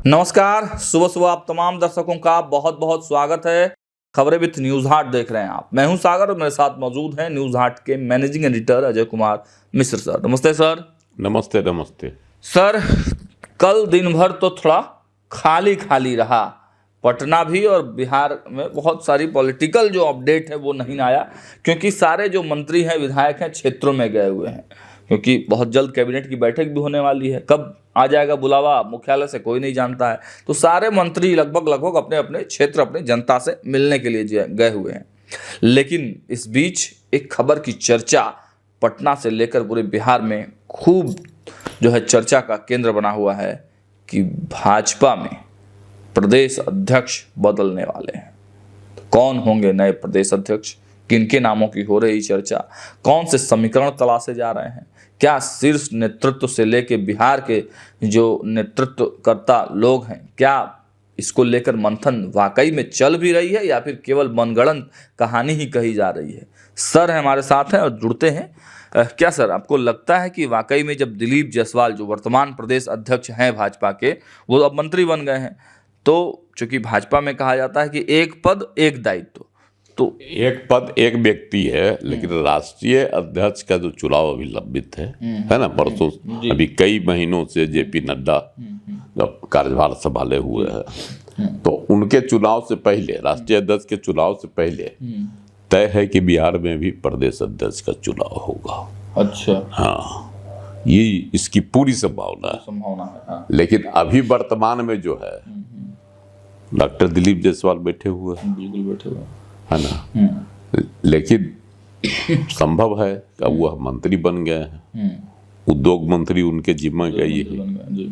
नमस्कार, सुबह सुबह आप तमाम दर्शकों का बहुत बहुत स्वागत है। खबरें विद न्यूज हाट देख रहे हैं आप। मैं हूं सागर और मेरे साथ मौजूद हैं न्यूज हाट के managing editor Ajay Kumar Mishra sir. नमस्ते सर। नमस्ते नमस्ते सर, कल दिन भर तो थोड़ा खाली खाली रहा। पटना भी और बिहार में बहुत सारी पॉलिटिकल जो अपडेट है वो नहीं आया, क्योंकि सारे जो मंत्री हैं विधायक हैं क्षेत्रों में गए हुए हैं, क्योंकि बहुत जल्द कैबिनेट की बैठक भी होने वाली है। कब आ जाएगा बुलावा मुख्यालय से कोई नहीं जानता है। तो सारे मंत्री लगभग अपने अपने क्षेत्र अपने जनता से मिलने के लिए गए हुए हैं। लेकिन इस बीच एक खबर की चर्चा पटना से लेकर पूरे बिहार में खूब जो है चर्चा का केंद्र बना हुआ है कि भाजपा में प्रदेश अध्यक्ष बदलने वाले हैं। तो कौन होंगे नए प्रदेश अध्यक्ष, किनके नामों की हो रही चर्चा, कौन से समीकरण तलाशे जा रहे हैं, क्या शीर्ष नेतृत्व से लेके बिहार के जो नेतृत्वकर्ता लोग हैं, क्या इसको लेकर मंथन वाकई में चल भी रही है या फिर केवल मनगढ़ंत कहानी ही कही जा रही है। सर हमारे साथ हैं और जुड़ते हैं। क्या सर, आपको लगता है कि वाकई में जब दिलीप जायसवाल जो वर्तमान प्रदेश अध्यक्ष हैं भाजपा के, वो अब मंत्री बन गए हैं, तो चूंकि भाजपा में कहा जाता है कि एक पद एक दायित्व, तो एक पद एक व्यक्ति है, लेकिन राष्ट्रीय अध्यक्ष का जो चुनाव अभी लंबित है ना, परसों अभी कई महीनों से जेपी नड्डा जब कार्यभार संभाले हुए हैं, तो उनके चुनाव से पहले, राष्ट्रीय अध्यक्ष के चुनाव से पहले तय है कि बिहार में भी प्रदेश अध्यक्ष का चुनाव होगा। अच्छा, हाँ, ये इसकी पूरी संभावना है। हाँ। लेकिन अभी वर्तमान में जो है डॉक्टर दिलीप जायसवाल बैठे हुए हैं, बिल्कुल बैठे हुए है ना, लेकिन संभव है कि वह मंत्री बन गए हैं, उद्योग मंत्री उनके जिम्मे गई है।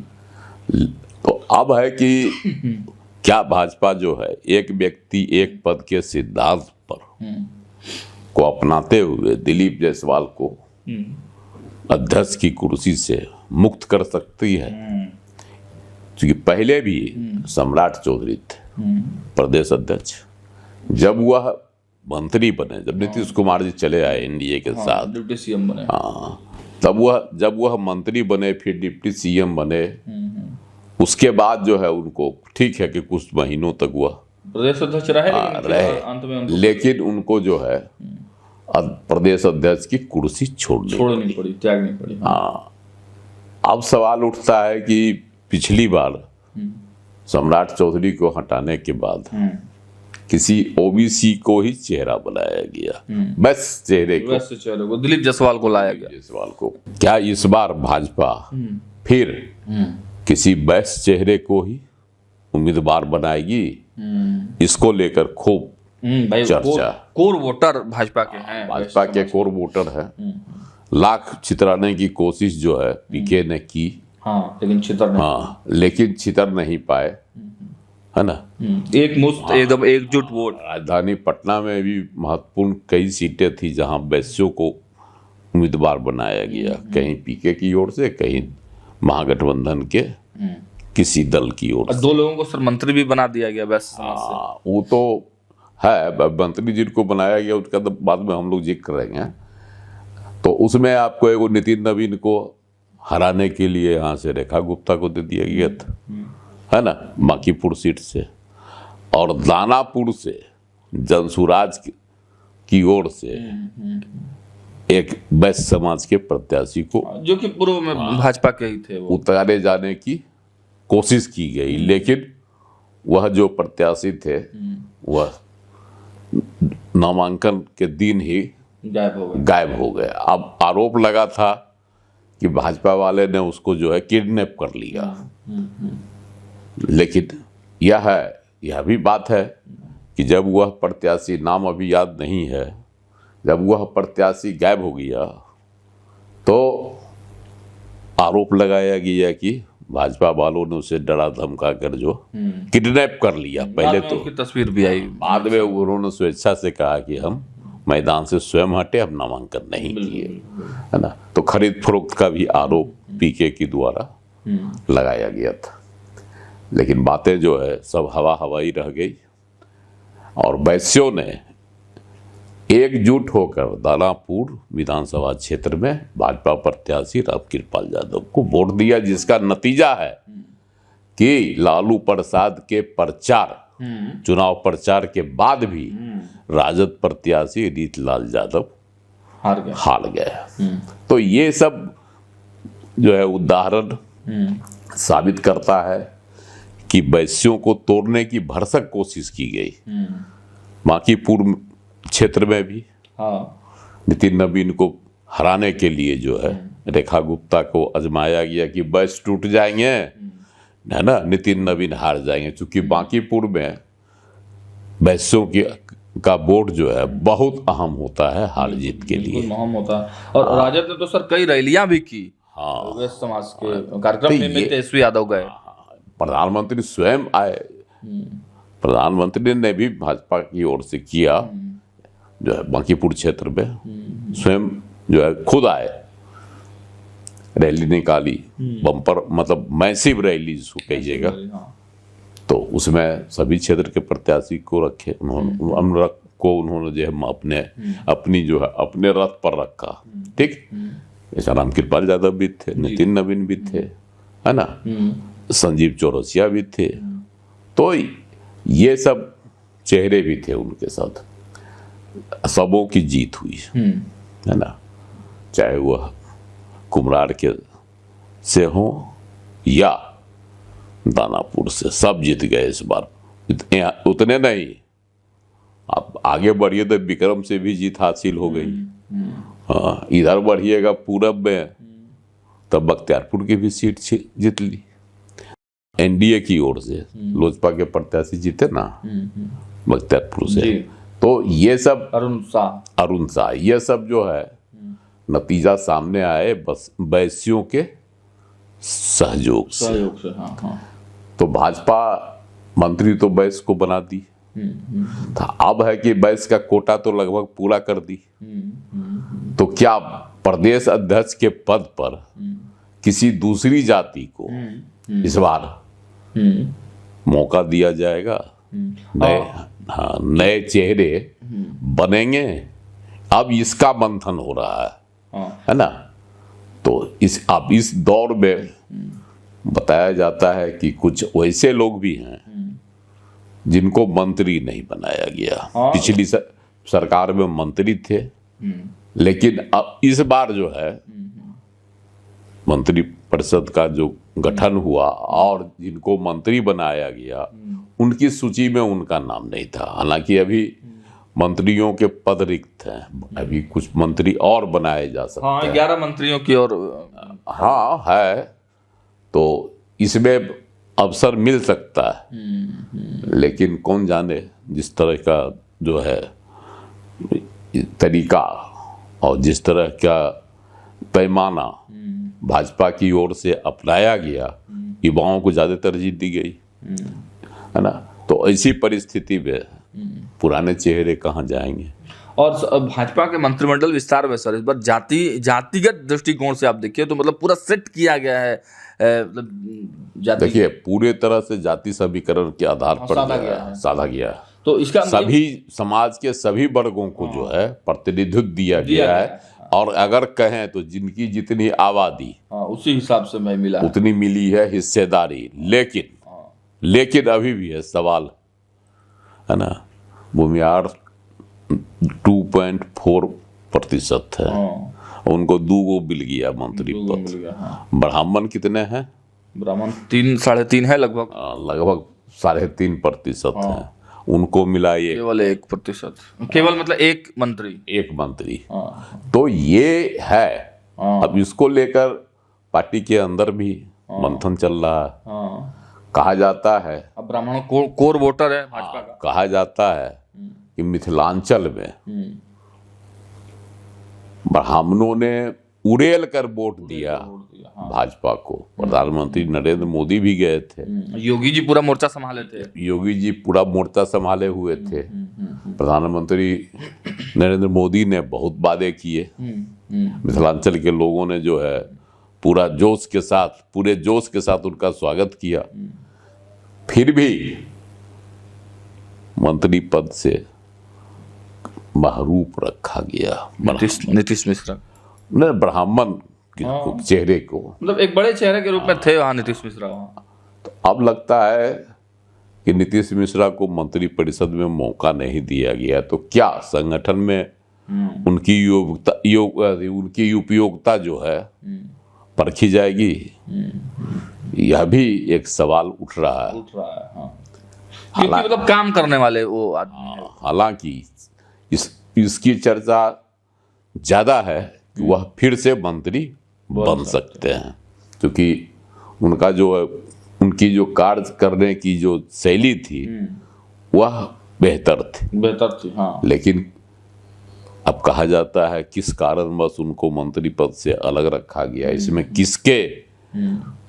तो अब है कि क्या भाजपा जो है एक व्यक्ति एक पद के सिद्धांत पर को अपनाते हुए दिलीप जायसवाल को अध्यक्ष की कुर्सी से मुक्त कर सकती है, क्योंकि पहले भी सम्राट चौधरी थे प्रदेश अध्यक्ष। जब वह मंत्री बने, जब नीतीश कुमार जी चले आए एनडीए के साथ, डिप्टी सीएम बने, तब जब वह मंत्री बने, फिर डिप्टी सीएम बने, उसके बाद जो है उनको ठीक है कि कुछ महीनों तक वह प्रदेश अध्यक्ष रहे, लेकिन उनको जो है प्रदेश अध्यक्ष की कुर्सी छोड़नी पड़ी, त्यागनी पड़ी। हाँ, अब सवाल उठता है कि पिछली बार सम्राट चौधरी को हटाने के बाद किसी ओबीसी को ही चेहरा बनाया गया, बस चेहरे को दिलीप जायसवाल को लाया गया। जायसवाल को क्या इस बार भाजपा फिर किसी बेस्ट चेहरे को ही उम्मीदवार बनाएगी? इसको लेकर खूब चर्चा। कोर वोटर भाजपा के हैं, भाजपा के कोर वोटर है। लाख छितराने की कोशिश जो है पीके ने की, लेकिन छितर नहीं पाए, है ना। एक मुश्त एकदम एकजुट वोट। राजधानी पटना में भी महत्वपूर्ण कई सीटें थी जहां वैश्यों को उम्मीदवार बनाया गया, कहीं पीके की ओर से, कहीं महागठबंधन के किसी दल की ओर से। 2 लोगों को सर मंत्री भी बना दिया गया बस। वो तो है, मंत्री जिनको बनाया गया उसका तो बाद में हम लोग जिक्र करेंगे। तो उसमें आपको एक नितिन नवीन को हराने के लिए यहाँ से रेखा गुप्ता को दे दिया गया था, है ना, माकीपुर सीट से, और दानापुर से जनसुराज की ओर से एक वैश्य समाज के प्रत्याशी को, जो कि पूर्व में भाजपा के ही थे, वो उतारे जाने की कोशिश की गई, लेकिन वह जो प्रत्याशी थे वह नामांकन के दिन ही गायब हो गए। अब आरोप लगा था कि भाजपा वाले ने उसको जो है किडनैप कर लिया, लेकिन यह भी बात है कि जब वह प्रत्याशी, नाम अभी याद नहीं है, जब वह प्रत्याशी गायब हो गया तो आरोप लगाया गया कि भाजपा वालों ने उसे डरा धमका कर जो किडनैप कर लिया। पहले तो तस्वीर भी आई, बाद में उन्होंने स्वेच्छा से कहा कि हम मैदान से स्वयं हटे, अब नामांकन नहीं किए, है ना। तो खरीद फरोख्त का भी आरोप पीके की द्वारा लगाया गया था, लेकिन बातें जो है सब हवा ही रह गई, और वैश्यों ने एकजुट होकर दानापुर विधानसभा क्षेत्र में भाजपा प्रत्याशी रामकृपाल यादव को वोट दिया, जिसका नतीजा है कि लालू प्रसाद के प्रचार, चुनाव प्रचार के बाद भी राजद प्रत्याशी रीतलाल यादव हार गए। तो ये सब जो है उदाहरण साबित करता है कि वैश्यों को तोड़ने की भरसक कोशिश की गई। बांकीपुर क्षेत्र में भी नितिन नवीन को हराने के लिए जो है रेखा गुप्ता को आजमाया गया कि वैश्य टूट जाएंगे, है ना, नितिन नवीन हार जाएंगे। क्योंकि बांकीपुर में वैश्यों की का वोट जो है बहुत अहम होता है हार जीत के लिए, अहम होता है। और राजद ने तो सर कई रैलियां भी की। वैश्य समाज के कार्यक्रम में तेजस्वी यादव गए, प्रधानमंत्री स्वयं आए, प्रधानमंत्री ने भी भाजपा की ओर से किया, जो है बांकीपुर क्षेत्र में स्वयं जो है खुद आए, रैली निकाली, बम्पर मतलब मैसिव रैली जिसको कहिएगा। तो उसमें सभी क्षेत्र के प्रत्याशी को रखे उन्होंने जो है अपनी जो है अपने रथ पर रखा। ठीक, ऐसा राम कृपाल यादव भी थे, नितिन नवीन भी थे, है ना, संजीव चौरसिया भी थे। तो ये सब चेहरे भी थे उनके साथ, सबों की जीत हुई, है ना, चाहे वह कुम्हरार के से हो या दानापुर से, सब जीत गए इस बार। उतने नहीं, आप आगे बढ़िए तो विक्रम से भी जीत हासिल हो गई। हाँ, इधर बढ़िएगा पूरब में तब बख्तियारपुर की भी सीट जीत ली। एनडीए की ओर से लोजपा के प्रत्याशी जीते ना बख्तियारपुर से। तो ये सब अरुण शाह ये सब जो है नतीजा सामने आए बस वैश्यों के सहयोग से। तो भाजपा मंत्री तो वैश्य को बना दी, तो अब है कि वैश्य का कोटा तो लगभग पूरा कर दी। तो क्या प्रदेश अध्यक्ष के पद पर किसी दूसरी जाति को इस बार मौका दिया जाएगा? नए चेहरे बनेंगे, अब इसका मंथन हो रहा है ना। तो इस दौर में बताया जाता है कि कुछ वैसे लोग भी हैं जिनको मंत्री नहीं बनाया गया। पिछली सरकार में मंत्री थे, लेकिन अब इस बार जो है मंत्री परिषद का जो गठन हुआ और जिनको मंत्री बनाया गया उनकी सूची में उनका नाम नहीं था। हालांकि अभी मंत्रियों के पद रिक्त हैं, अभी कुछ मंत्री और बनाए जा सकते हैं। 11 मंत्रियों की और है, तो इसमें अवसर मिल सकता है। लेकिन कौन जाने, जिस तरह का जो है तरीका और जिस तरह का पैमाना भाजपा की ओर से अपनाया गया, युवाओं को ज्यादा तरजीह दी गई, है ना। तो ऐसी परिस्थिति में पुराने चेहरे कहाँ जाएंगे। और भाजपा के मंत्रिमंडल विस्तार में सर इस बार जातिगत दृष्टिकोण से आप देखिए तो मतलब पूरा सेट किया गया है। देखिए पूरे तरह से जाति समीकरण के आधार पर साधा गया है। तो इसका सभी समाज के सभी वर्गों को जो है प्रतिनिधित्व दिया गया है। और अगर कहें तो जिनकी जितनी आबादी उसी हिसाब से मैं मिला उतनी मिली है हिस्सेदारी। लेकिन अभी भी है सवाल, है ना, भूमिहार 2.4% है, उनको 2 मिल गया मंत्री पद। ब्राह्मण कितने हैं? ब्राह्मण 3-3.5 है, लगभग 3.5% है, उनको मिला ये केवल 1%, केवल मतलब एक मंत्री। तो ये है। अब इसको लेकर पार्टी के अंदर भी मंथन चल रहा है। कहा जाता है अब ब्राह्मणों कोर वोटर है भाजपा का। कहा जाता है कि मिथिलांचल में ब्राह्मणों ने उड़ेल कर वोट दिया भाजपा को। प्रधानमंत्री नरेंद्र मोदी भी गए थे, योगी जी पूरा मोर्चा संभाले हुए थे। प्रधानमंत्री नरेंद्र मोदी ने बहुत वादे किए। मिथिलांचल के लोगों ने जो है पूरे जोश के साथ उनका स्वागत किया। फिर भी मंत्री पद से महरूप रखा गया नीतीश मिश्रा ने, ब्राह्मण चेहरे को, मतलब एक बड़े चेहरे के रूप में थे वहाँ नीतीश मिश्रा। तो अब लगता है कि नीतीश मिश्रा को मंत्रिपरिषद में मौका नहीं दिया गया, तो क्या संगठन में उनकी उपयोगिता जो है परखी जाएगी? यह भी एक सवाल उठ रहा है। हाँ। क्योंकि मतलब काम करने वाले वो आदमी है। हालांकि इसकी चर्चा ज्यादा है कि वह फिर से मंत्री बन सकते हैं, क्योंकि उनका जो उनकी जो कार्य करने की जो शैली थी वह बेहतर थी। हाँ। लेकिन अब कहा जाता है किस कारणवश उनको मंत्री पद से अलग रखा गया, इसमें किसके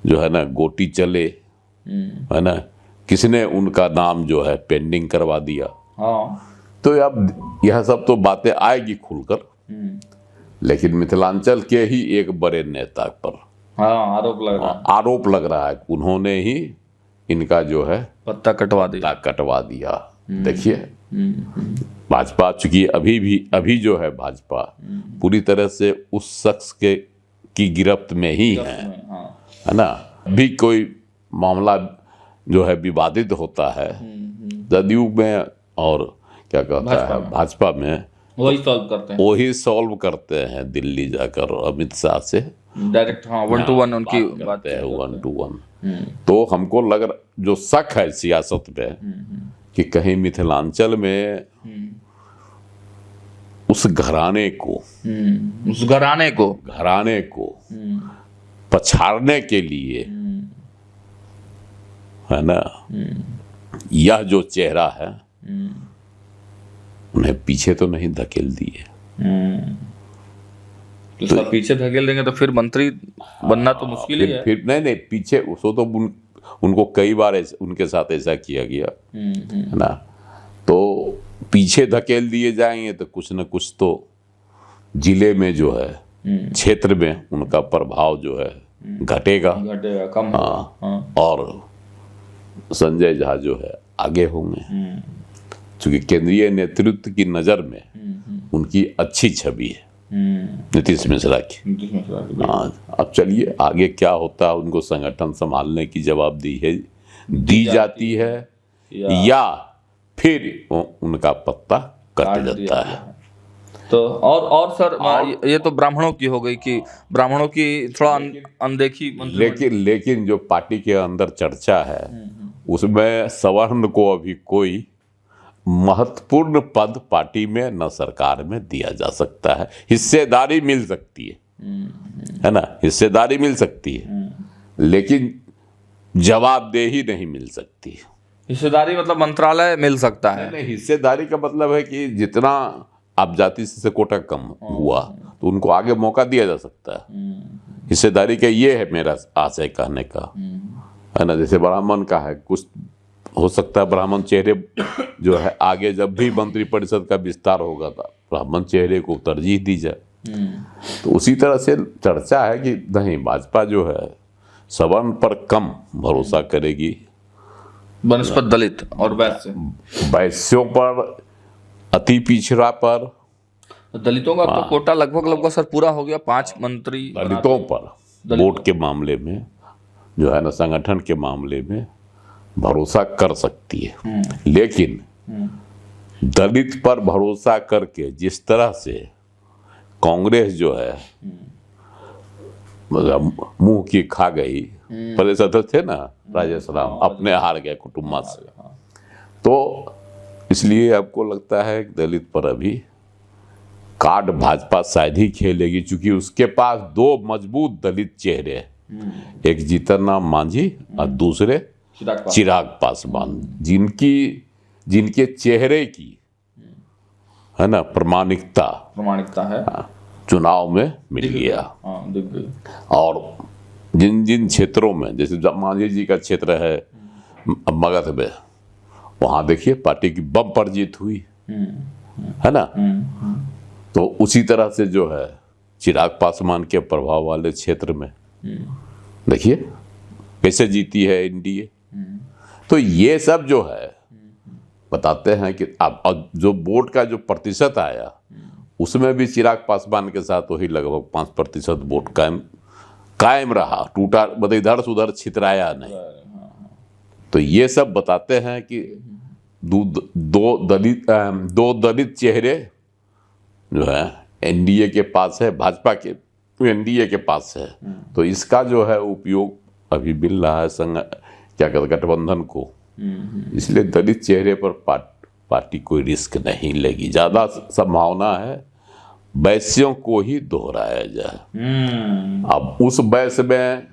जो है ना गोटी चले, है ना, किसने उनका नाम जो है पेंडिंग करवा दिया। हाँ। तो अब यह सब तो बातें आएगी खुलकर, लेकिन मिथिलांचल के ही एक बड़े नेता पर हाँ आरोप लग रहा है कि उन्होंने ही इनका जो है पत्ता कटवा दिया। देखिए भाजपा चूंकि अभी जो है भाजपा पूरी तरह से उस शख्स की गिरफ्त में ही है ना। अभी कोई मामला जो है विवादित होता है जदयू में और क्या कहता है भाजपा में, वही सॉल्व करते हैं दिल्ली जाकर अमित शाह से डायरेक्ट। हाँ, 1-to-1 उनकी बात है, 1-to-1। तो हमको लग रहा जो शक है सियासत में कि कहीं मिथिलांचल में उस घराने को पछाड़ने के लिए, है ना, यह जो चेहरा है उन्हें पीछे तो नहीं धकेल दिए। तो पीछे धकेल देंगे तो फिर मंत्री बनना तो मुश्किल ही है। फिर नहीं पीछे उसको तो उनको कई बार उनके साथ ऐसा किया गया, है ना। तो पीछे धकेल दिए जाएंगे तो कुछ न कुछ तो जिले में जो है, क्षेत्र में उनका प्रभाव जो है घटेगा कम। हाँ। और संजय झा जो है आगे होंगे, क्योंकि केंद्रीय नेतृत्व की नजर में उनकी अच्छी छवि है नीतीश मिश्रा की। हाँ, अब चलिए आगे क्या होता है, उनको संगठन संभालने की जवाबदेही दी जाती है या फिर उनका पत्ता कट जाता है। तो और सर ये तो ब्राह्मणों की हो गई कि ब्राह्मणों की थोड़ा अनदेखी। लेकिन जो पार्टी के अंदर चर्चा है उसमें सवर्ण को अभी कोई महत्वपूर्ण पद पार्टी में न सरकार में दिया जा सकता है। हिस्सेदारी मिल सकती है ना, हिस्सेदारी मिल सकती है, लेकिन जवाबदेही नहीं मिल सकती। हिस्सेदारी मतलब मंत्रालय मिल सकता है। नहीं, हिस्सेदारी का मतलब है कि जितना आप जाति से कोटा कम हुआ तो उनको आगे मौका दिया जा सकता है। हिस्सेदारी का ये है मेरा आशय कहने का, है ना। जैसे ब्राह्मण का है, कुछ हो सकता है ब्राह्मण चेहरे जो है आगे जब भी मंत्रिपरिषद का विस्तार होगा तो ब्राह्मण चेहरे को तरजीह दी जाए। तो उसी तरह से चर्चा है कि नहीं, भाजपा जो है सवर्ण पर कम भरोसा करेगी, बनस्पत दलित और वैश्यों पर, अति पिछड़ा पर। दलितों का तो कोटा लगभग सर पूरा हो गया। 5 मंत्री दलितों पर वोट के मामले में जो है ना, संगठन के मामले में भरोसा कर सकती है। लेकिन दलित पर भरोसा करके जिस तरह से कांग्रेस जो है मुंह की खा गई, पहले सदस्य थे ना राजेश राम, अपने हार गए कुटुंबा से। तो इसलिए आपको लगता है कि दलित पर अभी कार्ड भाजपा शायद ही खेलेगी, क्योंकि उसके पास 2 मजबूत दलित चेहरे हैं, एक जीतन राम मांझी और दूसरे चिराग पासवान, जिनके चेहरे की, है ना, प्रमाणिकता है चुनाव में मिल गया। और जिन क्षेत्रों में, जैसे मांझी जी का क्षेत्र है मगध में, वहां देखिए पार्टी की बम्पर जीत हुई, है ना। तो उसी तरह से जो है चिराग पासवान के प्रभाव वाले क्षेत्र में देखिए कैसे जीती है एनडीए। तो ये सब जो है बताते हैं कि अब जो वोट का जो प्रतिशत आया उसमें भी चिराग पासवान के साथ वही लगभग 5% वोट कायम रहा, टूटा, मतलब इधर से उधर छितराया नहीं। तो ये सब बताते हैं कि दो दलित चेहरे जो है एनडीए के पास है, भाजपा के एनडीए के पास है। तो इसका जो है उपयोग अभी मिल रहा है गठबंधन को। इसलिए दलित चेहरे पर पार्टी कोई रिस्क नहीं लेगी। ज्यादा संभावना है वैश्यों को ही दोहराया जाए। अब उस वैश्य में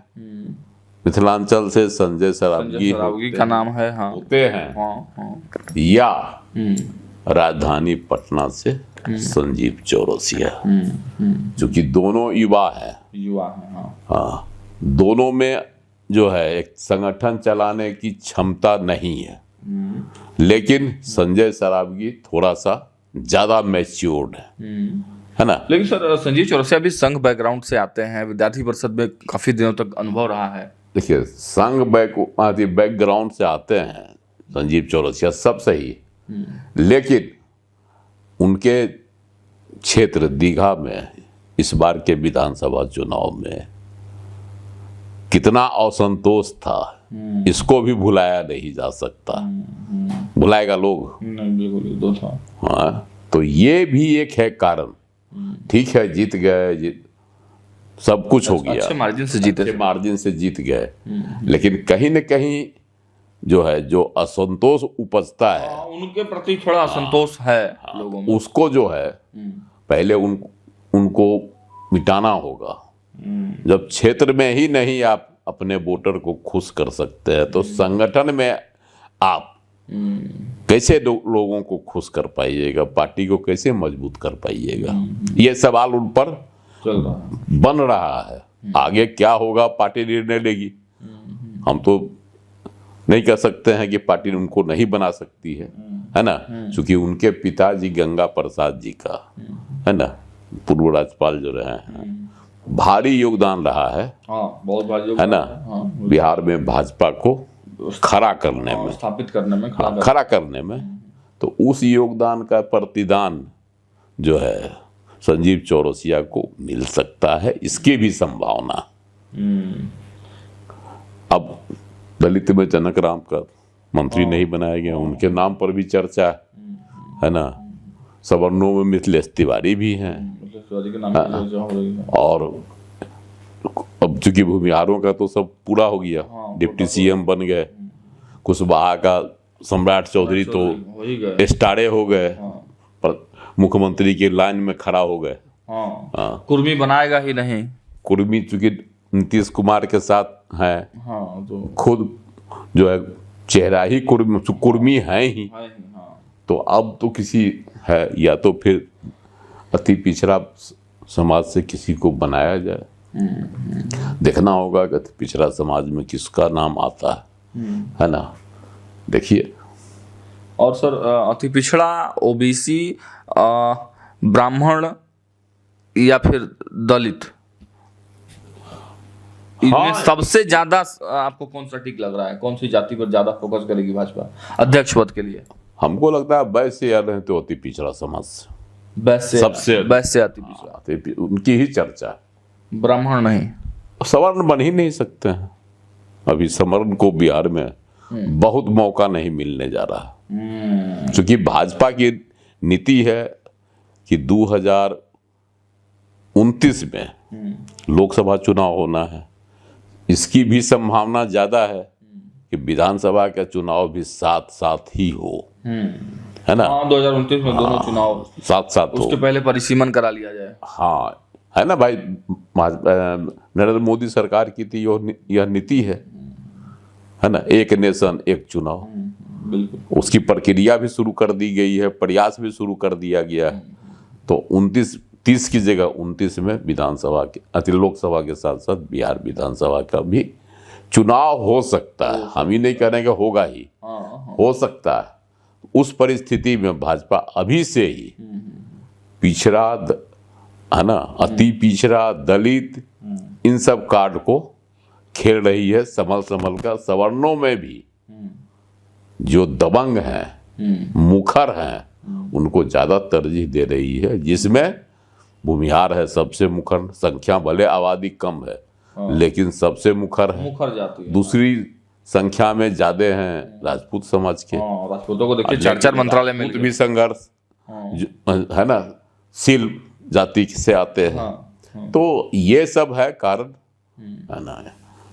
मिथिलांचल से संजय सरावगी का नाम है, हाँ, होते हैं, हाँ। या राजधानी पटना से संजीव चौरसिया, जो कि दोनों युवा हैं, हाँ, दोनों में जो है एक संगठन चलाने की क्षमता नहीं है। लेकिन संजय सरावगी थोड़ा सा ज्यादा मैच्योर्ड है ना। लेकिन सर संजीव चौरसिया भी संघ बैकग्राउंड से आते हैं, विद्यार्थी परिषद में काफी दिनों तक अनुभव रहा है। देखिए, संघ बैकग्राउंड से आते हैं संजीव चौरसिया, सब सही, लेकिन उनके क्षेत्र दीघा में इस बार के विधानसभा चुनाव में कितना असंतोष था, इसको भी भुलाया नहीं जा सकता। भुलाएगा लोग? बिल्कुल था। हाँ, तो ये भी एक है कारण। ठीक है, जीत गए, सब कुछ हो गया, अच्छे मार्जिन से जीते, गए, लेकिन कहीं न कहीं जो है जो असंतोष उपजता है, उनके प्रति थोड़ा असंतोष है लोगों में, उसको जो है पहले उनको मिटाना होगा। जब क्षेत्र में ही नहीं आप अपने वोटर को खुश कर सकते हैं, तो संगठन में आप कैसे लोगों को खुश कर पाइएगा, पार्टी को कैसे मजबूत कर पाइएगा? ये सवाल उन पर बन रहा है। आगे क्या होगा पार्टी निर्णय लेगी। हम तो नहीं कह सकते हैं कि पार्टी उनको नहीं बना सकती है ना, क्योंकि उनके पिताजी गंगा प्रसाद जी का, है ना, पूर्व राज्यपाल जो रहे हैं, भारी योगदान रहा है, बहुत भारी है ना, बिहार में भाजपा को खड़ा करने में, स्थापित करने में, खड़ा करने में। तो उस योगदान का प्रतिदान जो है संजीव चौरसिया को मिल सकता है, इसकी भी संभावना। अब दलित में जनक राम का मंत्री नहीं बनाया गया, उनके नाम पर भी चर्चा है ना। सवर्णों में मिथिलेश तिवारी भी हैं, और अब चूंकि भूमिहारों का तो सब पूरा हो गया, डिप्टी सीएम बन गए, कुशवाहा का सम्राट चौधरी तो स्टारे हो गए, पर मुख्यमंत्री की लाइन में खड़ा हो गए। कुर्मी बनाएगा ही नहीं, कुर्मी चूंकि नीतीश कुमार के साथ है, तो खुद जो है चेहरा ही कुर्मी है ही, तो अब तो किसी है, या तो फिर अति पिछड़ा समाज से किसी को बनाया जाए। देखना होगा कि अति पिछड़ा समाज में किसका नाम आता है ना। देखिए, और सर अति पिछड़ा, ओबीसी, ब्राह्मण या फिर दलित, इनमें सबसे ज्यादा आपको कौन सा ठीक लग रहा है? कौन सी जाति पर ज्यादा फोकस करेगी भाजपा अध्यक्ष पद के लिए? हमको लगता है वैश्य या नहीं तो अति पिछड़ा समाज, सबसे अति पिछड़ा, उनकी ही चर्चा। ब्राह्मण नहीं, सवर्ण बन ही नहीं सकते हैं। अभी सवर्ण को बिहार में बहुत मौका नहीं मिलने जा रहा, क्योंकि भाजपा की नीति है कि 2029 में लोकसभा चुनाव होना है। इसकी भी संभावना ज्यादा है कि विधानसभा का चुनाव भी साथ साथ ही हो, है ना। 2029 में दोनों चुनाव साथ साथ हो, उसके पहले परिसीमन करा लिया जाए। हाँ, है ना भाई, नरेंद्र मोदी सरकार की थी यह नीति है ना, एक नेशन एक चुनाव। बिल्कुल, उसकी प्रक्रिया भी शुरू कर दी गई है, प्रयास भी शुरू कर दिया गया है। तो 30 की जगह 29 में विधानसभा के, लोकसभा के साथ साथ बिहार विधानसभा का भी चुनाव हो सकता है। हम ही नहीं कह रहे कि होगा ही, हो सकता है। उस परिस्थिति में भाजपा अभी से ही पिछड़ा, है ना, अति पिछड़ा, दलित, इन सब कार्ड को खेल रही है संभल कर। सवर्णों में भी जो दबंग हैं, मुखर हैं, उनको ज्यादा तरजीह दे रही है, जिसमें भूमिहार है सबसे मुखर, संख्या भले आबादी कम है लेकिन सबसे मुखर है। मुखर जाती है। दूसरी संख्या में ज्यादा हैं राजपूत समाज के। राजपूतों को देखिए 4 मंत्रालय मिल राजपूत भी संघर्ष है ना, सील जाति से आते हैं। तो ये सब है कारण, है ना,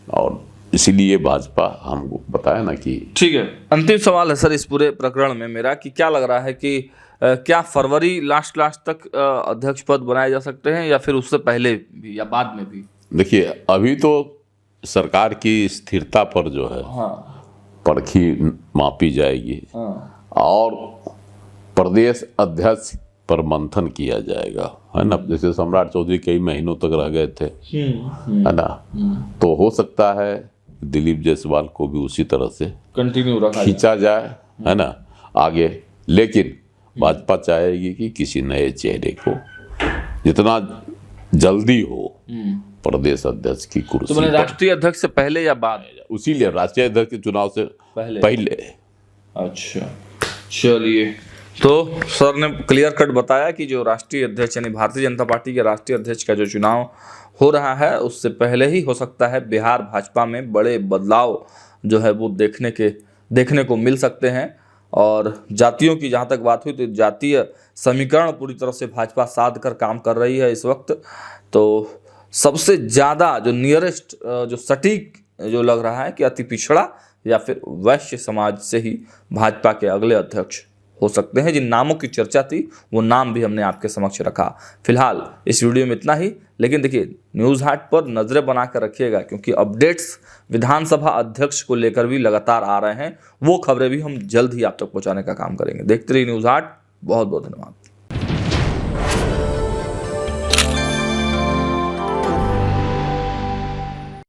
और इसीलिए भाजपा हमको बताया ना कि ठीक है। अंतिम सवाल है सर इस पूरे प्रकरण में मेरा कि क्या लग रहा है कि क्या फरवरी लास्ट तक अध्यक्ष पद बनाए जा सकते हैं या फिर उससे पहले भी या बाद में भी? देखिए अभी तो सरकार की स्थिरता पर जो है परखी मापी जाएगी और प्रदेश अध्यक्ष पर मंथन किया जाएगा, है ना। जैसे सम्राट चौधरी कई महीनों तक रह गए थे, है ना, तो हो सकता है दिलीप जायसवाल को भी उसी तरह से कंटिन्यू रखा खींचा जाए, है ना, आगे। लेकिन भाजपा चाहेगी कि किसी नए चेहरे को जितना जल्दी हो प्रदेश अध्यक्ष की कुर्सी तो राष्ट्रीय अध्यक्ष से पहले या बाद? उसीलिए राष्ट्रीय अध्यक्ष के चुनाव से पहले। अच्छा, चलिए। तो सर ने क्लियर कट बताया कि जो राष्ट्रीय अध्यक्ष यानी भारतीय जनता पार्टी के राष्ट्रीय अध्यक्ष का जो चुनाव हो रहा है उससे पहले ही हो सकता है बिहार भाजपा में बड़े बदलाव जो है वो देखने को मिल सकते हैं। और जातियों की जहाँ तक बात हुई तो जातीय समीकरण पूरी तरह से भाजपा साध कर काम कर रही है इस वक्त। तो सबसे ज़्यादा जो नियरेस्ट जो सटीक जो लग रहा है कि अति पिछड़ा या फिर वैश्य समाज से ही भाजपा के अगले अध्यक्ष हो सकते हैं। जिन नामों की चर्चा थी वो नाम भी हमने आपके समक्ष रखा। फिलहाल इस वीडियो में इतना ही, लेकिन देखिए न्यूज़ हाट पर नज़रें बना कर रखिएगा क्योंकि अपडेट्स विधानसभा अध्यक्ष को लेकर भी लगातार आ रहे हैं। वो खबरें भी हम जल्द ही आप तक पहुंचाने का काम करेंगे। देखते रहिए न्यूज़ हाट। बहुत बहुत धन्यवाद।